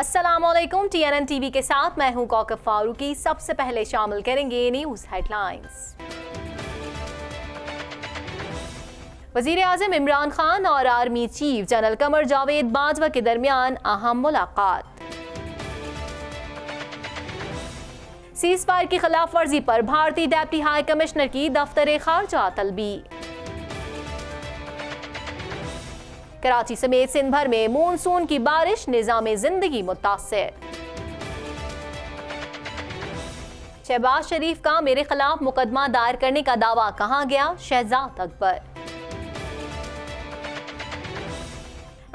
अस्सलाम वालेकुम। TNN TV के साथ मैं हूं कौकब फारूकी। सबसे पहले शामिल करेंगे न्यूज हेडलाइंस। वजीर आज़म इमरान खान और army chief general Qamar Javed Bajwa के दरमियान अहम मुलाकात। सीज फायर की खिलाफ वर्जी पर भारतीय डेप्टी हाई कमिश्नर की दफ्तर खारजा तलबी। कराची समेत सिंध भर में मानसून की बारिश, निजाम जिंदगी मुतासिर। शहबाज शरीफ का मेरे खिलाफ मुकदमा दायर करने का दावा कहाँ गया, शहजाद अकबर।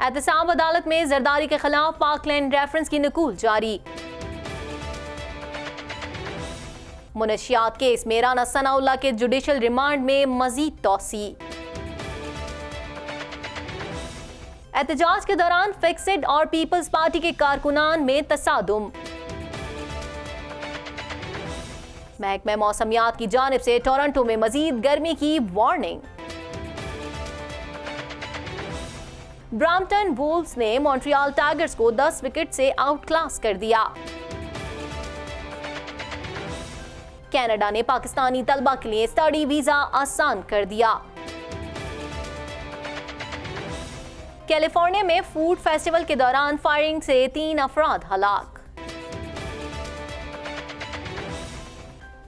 एहतसाब अदालत में जरदारी के खिलाफ पाकलैंड रेफरेंस की नकूल जारी। मुनशियात केस में राना सनाउल्लाह के जुडिशल रिमांड में मजीद तोसी। एहतजाज के दौरान फिक्सिड और पीपल्स पार्टी के कारकुनान में तसादुम। महकमा मौसमियात की जानिब से टोरंटो में मजीद गर्मी की वार्निंग। ब्रैम्पटन वुल्व्स ने मॉन्ट्रियल टाइगर्स को 10 विकेट से आउट क्लास कर दिया। कनाडा ने पाकिस्तानी तलबा के लिए स्टडी वीजा आसान कर दिया। कैलिफोर्निया में फूड फेस्टिवल के दौरान फायरिंग से 3 अफराद हलाक।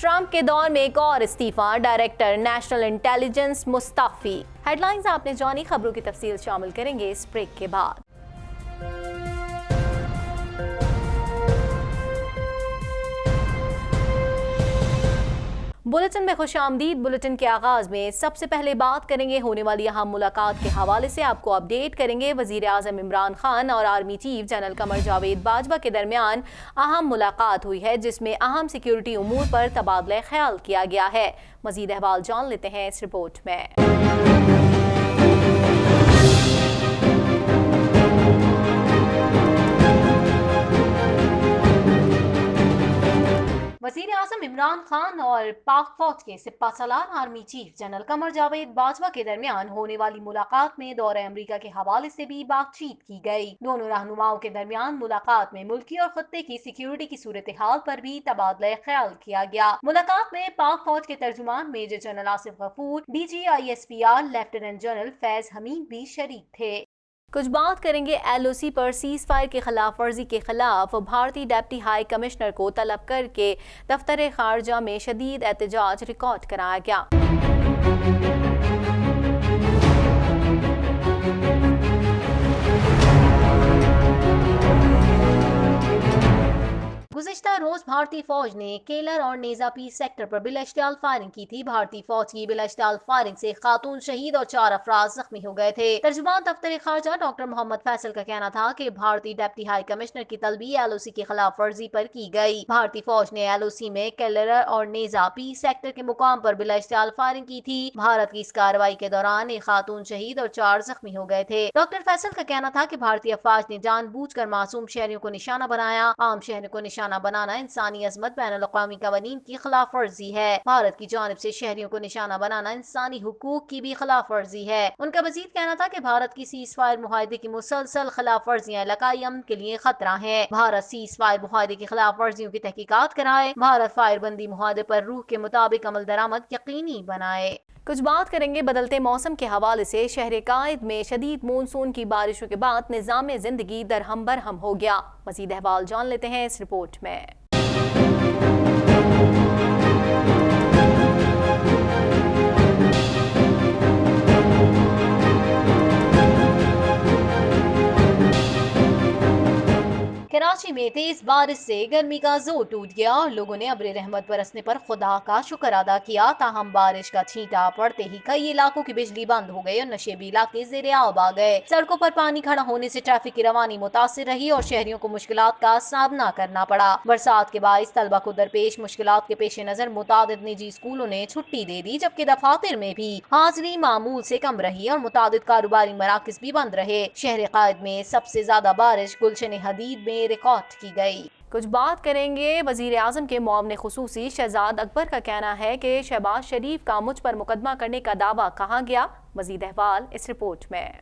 ट्रंप के दौर में एक और इस्तीफा, director national intelligence Mustafi. Headlines आपने जानी, खबरों की तफसील शामिल करेंगे इस ब्रेक के बाद। बुलेटिन में खुशामदीद। बुलेटिन के आगाज में सबसे पहले बात करेंगे होने वाली अहम मुलाकात के हवाले से। आपको अपडेट करेंगे वजीर आज़म इमरान खान और army chief general Qamar Javed Bajwa के दरमियान अहम मुलाकात हुई है, जिसमें अहम सिक्योरिटी उमूर पर तबादला ख्याल किया गया है। मजीद अहवाल जान लेते हैं इस रिपोर्ट में। वज़ीर आज़म इमरान खान और पाक फौज के सिपा Salaar army chief general Qamar Javed Bajwa के दरमियान होने वाली मुलाकात में दौरे अमरीका के हवाले से भी बातचीत की गई। दोनों रहनुमाओं के दरमियान मुलाकात में मुल्की और खत्ते की सिक्योरिटी की सूरत हाल पर भी तबादला ख्याल किया गया। मुलाकात में पाक फौज के तर्जुमान major general Asif Ghafoor, DG/ISPR lieutenant general Faiz Hameed भी शरीक थे। कुछ बात करेंगे LOC पर सीज फायर की खिलाफ वर्जी के खिलाफ भारतीय डेप्टी हाई कमिश्नर को तलब करके दफ्तर खारजा में शदीद एहतजाज रिकॉर्ड कराया गया। गुज़िश्ता रोज भारतीय फौज ने केलर और नेजा पीस सेक्टर पर बिलाश्तियाल फायरिंग की थी। भारतीय फौज की बिलाश्तियाल फायरिंग से खातून शहीद और 4 अफराद जख्मी हो गए थे। तर्जुमान दफ्तर खारजा डॉक्टर मोहम्मद फैसल का कहना था कि भारतीय डेप्टी हाई कमिश्नर की तलबी LOC की खिलाफ वर्जी पर की गई। भारतीय फौज ने LOC में केलर और नेजा पीस सेक्टर के मुकाम पर बिलाश्तियाल फायरिंग की थी। भारत की इस कार्रवाई के दौरान एक खातून शहीद और 4 जख्मी हो गए थे। डॉक्टर फैसल का कहना था कि भारतीय अफवाज ने जानबूझकर मासूम शहरियों को निशाना बनाया। आम शहरियों को निशाना बनाना इंसानी अजमत बैनुल-अक़वामी कवानीन की खिलाफ वर्जी है। भारत की जानिब से शहरियों को निशाना बनाना इंसानी हुकूक की भी खिलाफ वर्जी है। उनका मजीद कहना था कि भारत की सीज फायर मुआहदे की मुसलसल खिलाफ वर्जियां इलाकाई अमन के लिए खतरा है। भारत सीज फायर मुआहदे की खिलाफ वर्जियों की तहकीकात कराए। भारत फायरबंदी मुआहदे पर रूह के मुताबिक अमल दरामद यकीनी बनाए। कुछ बात करेंगे बदलते मौसम के हवाले से। शहर कायद में शदीद मानसून की बारिशों के बाद निजाम जिंदगी दरहम बरहम हो गया। मजीद अहवाल जान लेते हैं इस रिपोर्ट में। कराची में तेज बारिश से गर्मी का जोर टूट गया और लोगों ने अब्र रहमत बरसने पर खुदा का शुक्र अदा किया। ताहम बारिश का छींटा पड़ते ही कई इलाकों की बिजली बंद हो गई और नशेबी इलाके ज़ेरे आब आ गए। सड़कों पर पानी खड़ा होने से ट्रैफिक की रवानी मुतासिर रही और शहरियों को मुश्किलात का सामना करना पड़ा। बरसात के बाइस तलबा को दरपेश मुश्किलात के पेश नजर मुतादिद निजी स्कूलों ने छुट्टी दे दी, जबकि दफातर में भी हाजिरी मामूल से कम रही और मुतादिद कारोबारी मराकज भी बंद रहे। शहर कायद में सबसे ज्यादा बारिश गुलशन हदीद में रिकॉर्ड की गई। कुछ बात करेंगे वजीर आज़म के मुआविन खुसूसी शहजाद अकबर का कहना है कि शहबाज शरीफ का मुझ पर मुकदमा करने का दावा कहाँ गया। मजीद अहवाल इस रिपोर्ट में।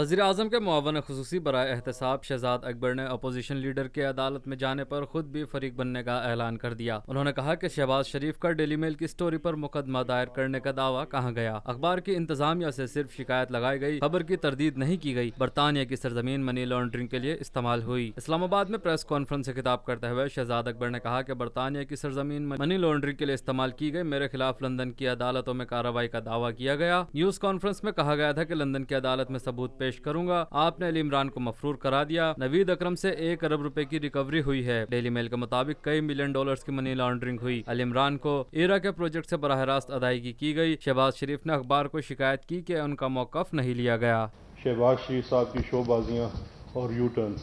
وزیر اعظم کے معاون خصوصی برائے احتساب شہزاد اکبر نے اپوزیشن لیڈر کے عدالت میں جانے پر خود بھی فریق بننے کا اعلان کر دیا۔ انہوں نے کہا کہ شہباز شریف کا ڈیلی میل کی سٹوری پر مقدمہ دائر کرنے کا دعویٰ کہاں گیا؟ اخبار کی انتظامیہ سے صرف شکایت لگائی گئی، خبر کی تردید نہیں کی گئی۔ برطانیہ کی سرزمین منی لانڈرنگ کے لیے استعمال ہوئی۔ اسلام آباد میں پریس کانفرنس سے خطاب کرتے ہوئے شہزاد اکبر نے کہا کہ برطانیہ کی سرزمین منی لانڈرنگ کے لیے استعمال کی گئی، میرے خلاف لندن کی عدالتوں میں کارروائی کا دعویٰ کیا گیا۔ نیوز کانفرنس میں کہا گیا تھا کہ لندن کی عدالت میں ثبوت پیش کروں گا۔ آپ نے علی عمران کو مفرور کرا دیا۔ نوید اکرم سے 1 ارب روپے کی ریکوری ہوئی ہے۔ ڈیلی میل کے مطابق کئی ملین ڈالرز کی منی لانڈرنگ ہوئی۔ علی عمران کو ایرا کے پروجیکٹ سے براہ راست ادائیگی کی گئی۔ شہباز شریف نے اخبار کو شکایت کی کہ ان کا موقف نہیں لیا گیا۔ شہباز شریف صاحب کی شو بازیاں اور یو ٹرنز۔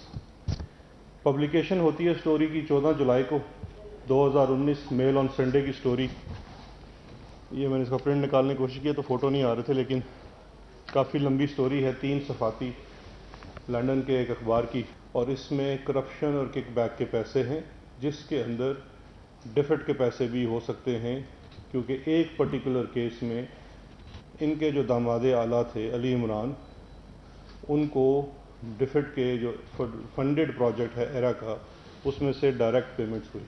پبلیکیشن ہوتی ہے سٹوری کی 14 جولائی کو 2019 میل آن سنڈے کی سٹوری۔ یہ میں نے اس کا پرنٹ نکالنے کی کوشش کی تو فوٹو نہیں آ رہے تھے، لیکن کافی لمبی سٹوری ہے، 3 صفحاتی، لندن کے ایک اخبار کی، اور اس میں کرپشن اور کک بیک کے پیسے ہیں، جس کے اندر ڈیفٹ کے پیسے بھی ہو سکتے ہیں، کیونکہ ایک پرٹیکولر کیس میں ان کے جو داماد اعلیٰ تھے علی عمران، ان کو ڈیفٹ کے جو فنڈڈ پروجیکٹ ہے ایرا کا، اس میں سے ڈائریکٹ پیمنٹس ہوئی۔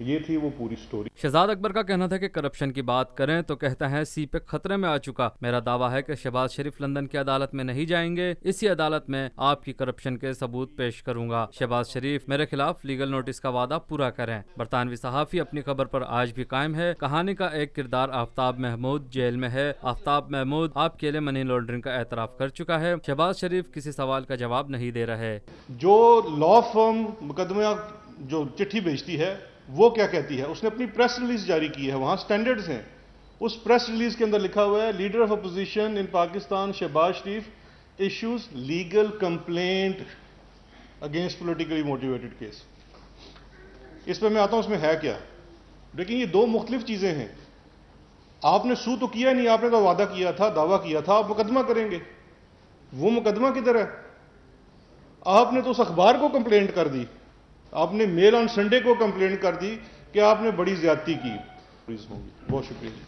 یہ تھی وہ پوری سٹوری۔ شہزاد اکبر کا کہنا تھا کہ کرپشن کی بات کریں تو کہتا ہے سی پیک خطرے میں آ چکا۔ میرا دعویٰ ہے کہ شہباز شریف لندن کی عدالت میں نہیں جائیں گے، اسی عدالت میں آپ کی کرپشن کے ثبوت پیش کروں گا۔ شہباز شریف میرے خلاف لیگل نوٹس کا وعدہ پورا کریں۔ برطانوی صحافی اپنی خبر پر آج بھی قائم ہے۔ کہانی کا ایک کردار آفتاب محمود جیل میں ہے۔ آفتاب محمود آپ کے لیے منی لانڈرنگ کا اعتراف کر چکا ہے۔ شہباز شریف کسی سوال کا جواب نہیں دے رہے۔ جو لا فرم مقدمہ جو چٹھی بھیجتی ہے وہ کیا کہتی ہے؟ اس نے اپنی پریس ریلیز جاری کی ہے، وہاں سٹینڈرڈز ہیں۔ اس پریس ریلیز کے اندر لکھا ہوا ہے leader of opposition in Pakistan Shehbaz Sharif issues legal complaint against politically motivated case. اس پہ میں آتا ہوں، اس میں ہے کیا؟ لیکن یہ 2 مختلف چیزیں ہیں۔ آپ نے سو تو کیا نہیں، آپ نے تو وعدہ کیا تھا، دعویٰ کیا تھا آپ مقدمہ کریں گے۔ وہ مقدمہ کدھر ہے؟ آپ نے تو اس اخبار کو کمپلینٹ کر دی، آپ نے میل آن سنڈے کو کمپلینٹ کر دی کہ آپ نے بڑی زیادتی کی۔ بہت شکریہ۔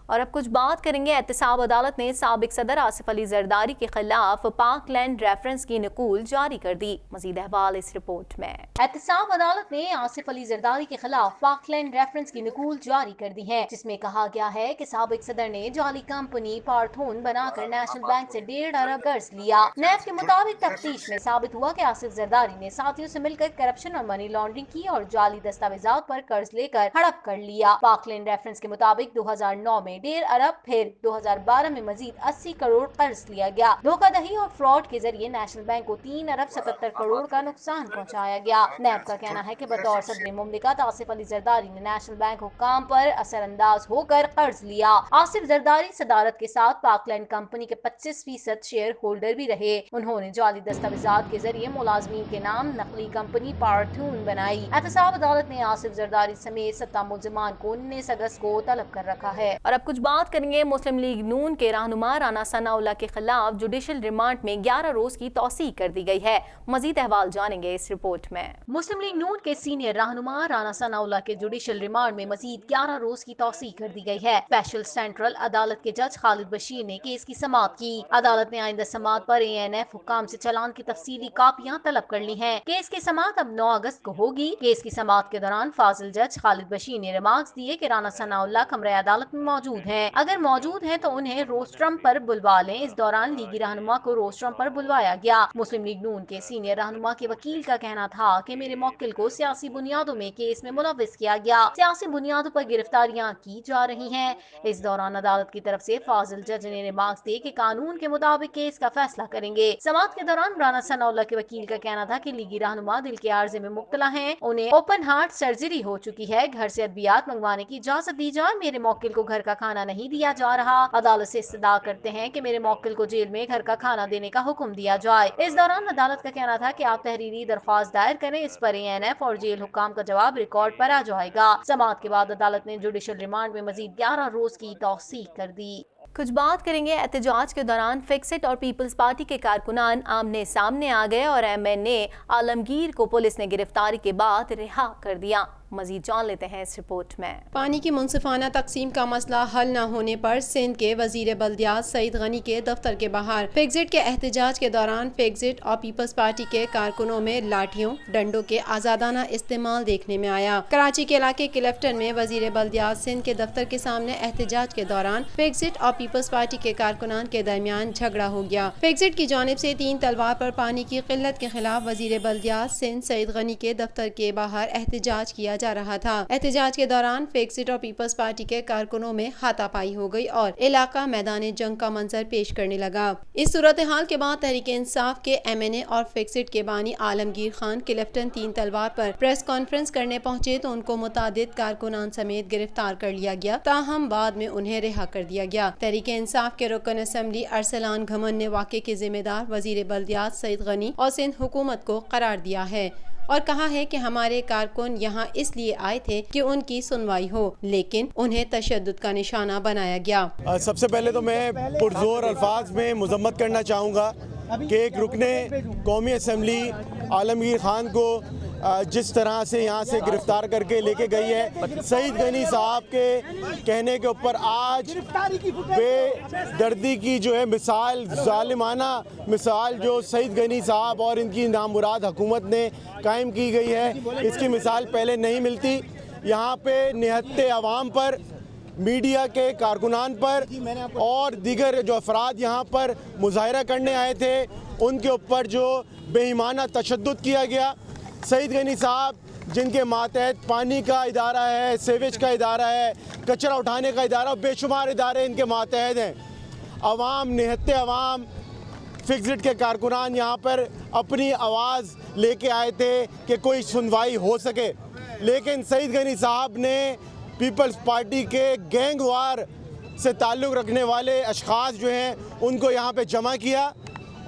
اور اب کچھ بات کریں گے، احتساب عدالت نے سابق صدر آصف علی زرداری کے خلاف پاک لینڈ ریفرنس کی نقول جاری کر دی۔ مزید احوال اس رپورٹ میں۔ احتساب عدالت نے آصف علی زرداری کے خلاف پاک لینڈ ریفرنس کی نقول جاری کر دی ہے، جس میں کہا گیا ہے کہ سابق صدر نے جعلی کمپنی پارتھون بنا کر نیشنل بینک سے 1.5 ارب قرض لیا۔ نیب کے مطابق تفتیش میں ثابت ہوا کہ آصف زرداری نے ساتھیوں سے مل کر کرپشن اور منی لانڈرنگ کی اور جعلی دستاویزات پر قرض لے کر ہڑپ کر لیا۔ پاک لینڈ ریفرنس کے مطابق 2009 میں 1.5 ارب، پھر 2012 میں مزید 80 کروڑ قرض لیا گیا۔ دھوکہ دہی اور فراڈ کے ذریعے نیشنل بینک کو 3 ارب 77 کروڑ کا نقصان پہنچایا گیا۔ نیب کا کہنا ہے کہ بطور صدر مملکت آصف علی زرداری نے نیشنل بینک حکام پر اثر انداز ہو کر قرض لیا۔ آصف زرداری صدارت کے ساتھ پاک لینڈ کمپنی کے 25% شیئر ہولڈر بھی رہے۔ انہوں نے جعلی دستاویزات کے ذریعے ملازمین کے نام نقلی کمپنی پارتھون بنائی۔ احتساب عدالت نے آصف زرداری سمیت 7 ملزمان کو 19 اگست کو طلب کر رکھا ہے۔ اور اب کچھ بات کریں گے مسلم لیگ نون کے رہنما رانا ثناء اللہ کے خلاف جوڈیشل ریمانڈ میں 11 روز کی توسیع کر دی گئی ہے۔ مزید احوال جانیں گے اس رپورٹ میں۔ مسلم لیگ نون کے سینئر رہنما رانا ثناء اللہ کے جوڈیشل ریمانڈ میں مزید 11 روز کی توسیع کر دی گئی ہے۔ اسپیشل سینٹرل عدالت کے جج خالد بشیر نے کیس کی سماعت کی۔ عدالت نے آئندہ سماعت پر ANF حکام سے چلان کی تفصیلی کاپیاں طلب کر لی ہیں۔ کیس کی سماعت اب 9 اگست کو ہوگی۔ کیس کی سماعت کے دوران فاضل جج خالد بشیر نے ریمارکس دیے کہ رانا ثناء اللہ کمرہ عدالت میں موجود ہیں، اگر موجود ہیں تو انہیں روسٹرم پر بلوا لیں۔ اس دوران لیگی رہنما کو روسٹرم پر بلوایا گیا۔ مسلم لیگ نون کے سینئر رہنما کے وکیل کا کہنا تھا کہ میرے موکل کو سیاسی بنیادوں میں کیس میں ملوث کیا گیا، سیاسی بنیادوں پر گرفتاریاں کی جا رہی ہیں۔ اس دوران عدالت کی طرف سے فاضل جج نے ریمارکس دیے کہ قانون کے مطابق کیس کا فیصلہ کریں گے۔ سماعت کے دوران رانا ثناء اللہ کے وکیل کا کہنا تھا کہ لیگی رہنما دل کے عارضے میں مبتلا ہیں، انہیں اوپن ہارٹ سرجری ہو چکی ہے، گھر سے ادویات منگوانے کی اجازت دی جائے، میرے موکل کو گھر کا کھانا نہیں دیا جا رہا۔ عدالت سے استدعا کرتے ہیں کہ میرے موکل کو جیل میں گھر کا کھانا دینے کا حکم دیا جائے۔ اس دوران عدالت کا کہنا تھا کہ آپ تحریری درخواست دائر کریں، اس پر ANF اور جیل حکام کا جواب ریکارڈ پر آ جائے گا۔ سماعت کے بعد عدالت نے جوڈیشل ریمانڈ میں مزید 11 روز کی توسیع کر دی۔ कुछ बात करेंगे एहतजाज के दौरान फिक्सिट और पीपल्स पार्टी के कारकुनान आमने सामने आ गए और एमएनए आलमगीर को पुलिस ने गिरफ्तारी के बाद रिहा कर दिया। मजीद जान लेते हैं इस रिपोर्ट में। पानी की मुनसिफाना तकसीम का मसला हल न होने पर सिंध के वजीर बल्दियात सईद गनी के दफ्तर के बाहर फिक्सिट के एहतजाज के दौरान फिक्सिट और पीपल्स पार्टी के कारकुनों में लाठियों डंडों के आजादाना इस्तेमाल देखने में आया। कराची के इलाके क्लिफ्टन में वजीर बल्दियात सिंध के दफ्तर के सामने एहतजाज के दौरान फिक्सिट और पीपल्स पार्टी के कारकुनान के दरमियान झगड़ा हो गया। फिक्सिट की जानिब से 3 तलवार पर पानी की किल्लत के खिलाफ वजीर बल्दियात सिंध सईद गनी के दफ्तर के बाहर एहतजाज किया जा रहा था। एहतजाज के दौरान फिक्सिट और पीपल्स पार्टी के कारकुनों में हाथापाई हो गई और इलाका मैदान जंग का मंजर पेश करने लगा। इस सूरत हाल के बाद तहरीक इंसाफ के एमएनए और फिक्सिट के बानी आलमगीर खान क्लिफ्टन 3 तलवार पर प्रेस कॉन्फ्रेंस करने पहुंचे तो उनको मुतादिद कारकुनान समेत गिरफ्तार कर लिया गया, ताहम बाद में उन्हें रिहा कर दिया गया। तहरीक इंसाफ के रुकन असम्बली अरसलान घमन ने वाक़े के जिम्मेदार वजीर बल्दियात सईद गनी और सिंध हुकूमत को करार दिया है और कहा है कि हमारे कारकुन यहाँ इसलिए आए थे कि उनकी सुनवाई हो, लेकिन उन्हें तशद्दुद का निशाना बनाया गया। सबसे पहले तो मैं पुरजोर अल्फाज में मजम्मत करना चाहूँगा कि एक रुकने कौमी असम्बली आलमगीर खान को जिस तरह से यहाँ से गिरफ्तार करके लेके गई है, सईद गनी साहब के कहने के ऊपर आज बेदर्दी की जो है मिसाल, जालिमाना मिसाल जो सईद गनी साहब और इनकी नामुराद हुकूमत ने कायम की गई है, इसकी मिसाल पहले नहीं मिलती। यहाँ पे निहत्ते अवाम पर, मीडिया के कारकुनान पर और दीगर जो अफराद यहाँ पर मुजाहरा करने आए थे उनके ऊपर जो बेईमाना तशद्दुद किया गया। सईद गनी साहब जिनके मातहत पानी का इदारा है, सेवेज का इदारा है, कचरा उठाने का इदारा, बेशुमार इदारे इनके मातहत हैं। अवाम, निहत्ते अवाम, फिक्सिट के कारकुनान यहाँ पर अपनी आवाज़ लेके आए थे कि कोई सुनवाई हो सके, लेकिन सईद गनी साहब ने पीपल्स पार्टी के गैंगवार से ताल्लुक़ रखने वाले अशख़ास जो हैं उनको यहाँ पे जमा किया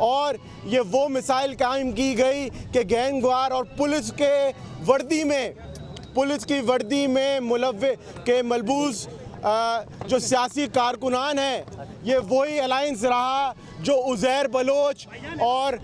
और ये वो मिसाइल कायम की गई कि गैंगवार और पुलिस की वर्दी में मुलव्वे के मलबूस जो सियासी कारकुनान हैं, ये वही अलायंस रहा जो उज़ैर बलोच और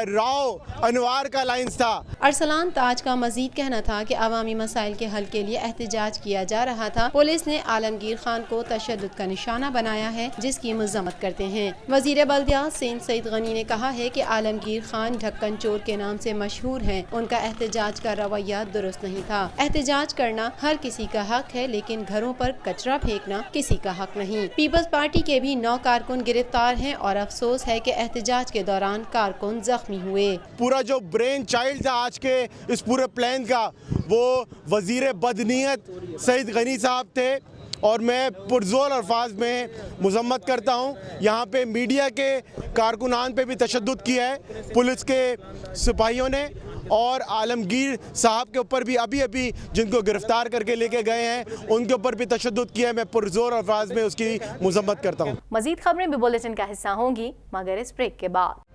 राव अनवार का अलायंस था। अरसलान ताज का मजीद कहना था कि अवामी मसाइल के हल के लिए एहतजाज किया जा रहा था। पुलिस ने आलमगीर खान को तशद्दुद का निशाना बनाया है, जिसकी मजम्मत करते हैं। वजीर बल्दियात सिंध सईद गनी ने कहा है कि आलमगीर खान ढक्कन चोर के नाम से मशहूर हैं। उनका एहतजाज का रवैया दुरुस्त नहीं था। एहतजाज करना हर किसी का हक है, लेकिन घरों पर कचरा फेंकना किसी का हक नहीं। पीपल्स पार्टी के भी 9 कारकुन गिरफ्तार हैं और अफसोस है कि एहतजाज के दौरान कारकुन जख्मी हुए। पूरा जो ब्रेन चाइल्ड था आज के इस पूरे प्लान का, वो वजीर बदनीयत सईद गनी साहब थे और मैं पुरजोर अल्फाज में मजम्मत करता हूँ। यहाँ पे मीडिया के कारकुनान पे भी तशद्दुद किया है पुलिस के सिपाहियों ने और आलमगीर साहब के ऊपर भी अभी जिनको गिरफ्तार करके लेके गए हैं उनके ऊपर भी तशद्दुद किया है। मैं पुरजोर अल्फाज में उसकी मजम्मत करता हूँ। मजीद खबरें भी बुलेटिन का हिस्सा होंगी मगर इस ब्रेक के बाद।